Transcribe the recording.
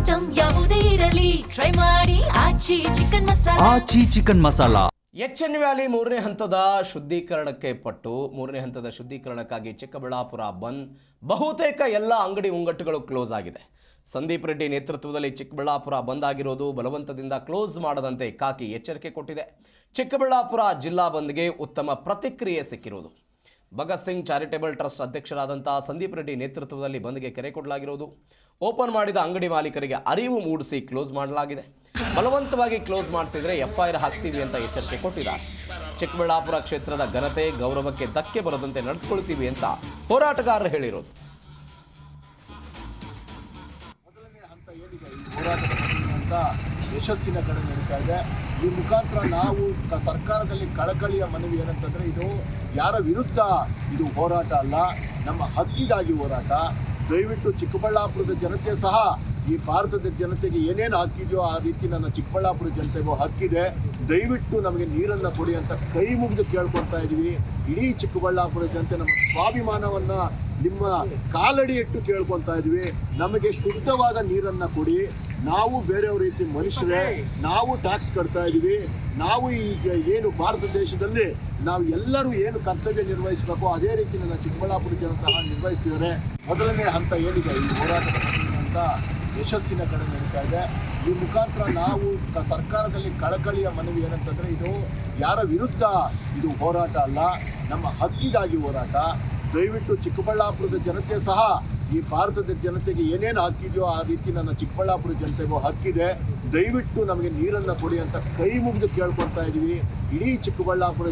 Item ಯಾವುದೇ ಇರಲಿ try ಮಾಡಿ ಆಚಿ ಚಿಕನ್ ಮಸಾಲಾ. ಎಚ್.ಎನ್. ವ್ಯಾಲಿ ಮೂರನೇ ಹಂತದ ಶುದ್ಧೀಕರಣಕ್ಕೆ ಪಟ್ಟು ಮೂರನೇ ಹಂತದ ಶುದ್ಧೀಕರಣಕ್ಕಾಗಿ ಚಿಕ್ಕಬಳ್ಳಾಪುರ ಬಂದ್. ಬಹುತೇಕ ಎಲ್ಲ ಅಂಗಡಿ ಮುಂಗಟ್ಟುಗಳು ಕ್ಲೋಸ್ ಆಗಿದೆ. ಸಂದೀಪ್ ರೆಡ್ಡಿ ನೇತೃತ್ವದಲ್ಲಿ ಚಿಕ್ಕಬಳ್ಳಾಪುರ ಬಂದ್ ಆಗಿರೋದು ಬಲವಂತದಿಂದ ಕ್ಲೋಸ್ ಮಾಡದಂತೆ ಕಾಕಿ ಎಚ್ಚರಿಕೆ ಕೊಟ್ಟಿದೆ. ಚಿಕ್ಕಬಳ್ಳಾಪುರ ಜಿಲ್ಲಾ ಬಂದ್ಗೆ ಉತ್ತಮ ಪ್ರತಿಕ್ರಿಯೆ ಸಿಕ್ಕಿರುವುದು. ಭಗತ್ ಸಿಂಗ್ ಚಾರಿಟೇಬಲ್ ಟ್ರಸ್ಟ್ ಅಧ್ಯಕ್ಷರಾದಂಥ ಸಂದೀಪ್ ರೆಡ್ಡಿ ನೇತೃತ್ವದಲ್ಲಿ ಬಂದ್ಗೆ ಕರೆ ಕೊಡಲಾಗಿರುವುದು. ಓಪನ್ ಮಾಡಿದ ಅಂಗಡಿ ಮಾಲೀಕರಿಗೆ ಅರಿವು ಮೂಡಿಸಿ ಕ್ಲೋಸ್ ಮಾಡಲಾಗಿದೆ. ಬಲವಂತವಾಗಿ ಕ್ಲೋಸ್ ಮಾಡಿಸಿದ್ರೆ ಎಫ್ಐಆರ್ ಹಾಕ್ತೀವಿ ಅಂತ ಎಚ್ಚರಿಕೆ ಕೊಟ್ಟಿದ್ದಾರೆ. ಚಿಕ್ಕಬಳ್ಳಾಪುರ ಕ್ಷೇತ್ರದ ಘನತೆ ಗೌರವಕ್ಕೆ ಧಕ್ಕೆ ಬರದಂತೆ ನಡೆದುಕೊಳ್ತೀವಿ ಅಂತ ಹೋರಾಟಗಾರರು ಹೇಳಿರೋದು. ಮೊದಲನೇ ಹಂತ ಏನಿದೆ ಈ ಹೋರಾಟದ ಯಶಸ್ಸಿನ ಕಡೆ ನಡೀತಾ ಇದೆ. ಈ ಮುಖಾಂತರ ನಾವು ಸರ್ಕಾರದಲ್ಲಿ ಕಳಕಳಿಯ ಮನವಿ ಏನಂತಂದರೆ, ಇದು ಯಾರ ವಿರುದ್ಧ ಇದು ಹೋರಾಟ ಅಲ್ಲ, ನಮ್ಮ ಹಕ್ಕಿಗಾಗಿ ಹೋರಾಟ. ದಯವಿಟ್ಟು ಚಿಕ್ಕಬಳ್ಳಾಪುರದ ಜನತೆ ಸಹ ಈ ಭಾರತದ ಜನತೆಗೆ ಏನೇನು ಹಕ್ಕಿದೆಯೋ ಆ ರೀತಿ ನನ್ನ ಚಿಕ್ಕಬಳ್ಳಾಪುರ ಜನತೆಗೂ ಹಕ್ಕಿದೆ. ದಯವಿಟ್ಟು ನಮಗೆ ನೀರನ್ನು ಕೊಡಿ ಅಂತ ಕೈ ಮುಗಿದು ಕೇಳ್ಕೊಳ್ತಾ ಇದ್ದೀವಿ. ಇಡೀ ಚಿಕ್ಕಬಳ್ಳಾಪುರ ಜನತೆ ನಮ್ಮ ಸ್ವಾಭಿಮಾನವನ್ನು ನಿಮ್ಮ ಕಾಲಡಿ ಇಟ್ಟು ಕೇಳ್ಕೊತಾ ಇದ್ವಿ. ನಮಗೆ ಶುದ್ಧವಾದ ನೀರನ್ನು ಕೊಡಿ. ನಾವು ಬೇರೆಯವ್ರ ರೀತಿ ಮನುಷ್ಯರೇ, ನಾವು ಟ್ಯಾಕ್ಸ್ ಕಟ್ತಾ ಇದ್ದೀವಿ. ನಾವು ಈಗ ಏನು ಭಾರತ ದೇಶದಲ್ಲಿ ನಾವು ಎಲ್ಲರೂ ಏನು ಕರ್ತವ್ಯ ನಿರ್ವಹಿಸಬೇಕು ಅದೇ ರೀತಿ ನನ್ನ ಚಿಕ್ಕಬಳ್ಳಾಪುರ ಜನ ಸಹ ನಿರ್ವಹಿಸ್ತಿದ್ದಾರೆ. ಮೊದಲನೇ ಹಂತ ಏನಿದೆ ಈ ಹೋರಾಟದ ಹಂತ ಯಶಸ್ಸಿನ ಕಡೆ ನಡೀತಾ ಇದೆ. ಈ ಮುಖಾಂತರ ನಾವು ಸರ್ಕಾರದಲ್ಲಿ ಕಳಕಳಿಯ ಮನವಿ ಏನಂತಂದರೆ, ಇದು ಯಾರ ವಿರುದ್ಧ ಇದು ಹೋರಾಟ ಅಲ್ಲ, ನಮ್ಮ ಹಕ್ಕಿಗಾಗಿ ಹೋರಾಟ. ದಯವಿಟ್ಟು ಚಿಕ್ಕಬಳ್ಳಾಪುರದ ಜನತೆ ಸಹ ಈ ಭಾರತದ ಜನತೆಗೆ ಏನೇನು ಹಕ್ಕಿದೆಯೋ ಆ ರೀತಿ ನನ್ನ ಚಿಕ್ಕಬಳ್ಳಾಪುರ ಜನತೆಗೂ ಹಕ್ಕಿದೆ. ದಯವಿಟ್ಟು ನಮಗೆ ನೀರನ್ನು ಕೊಡಿ ಅಂತ ಕೈ ಮುಗಿದು ಕೇಳ್ಕೊಳ್ತಾ ಇದ್ದೀವಿ. ಇಡೀ ಚಿಕ್ಕಬಳ್ಳಾಪುರ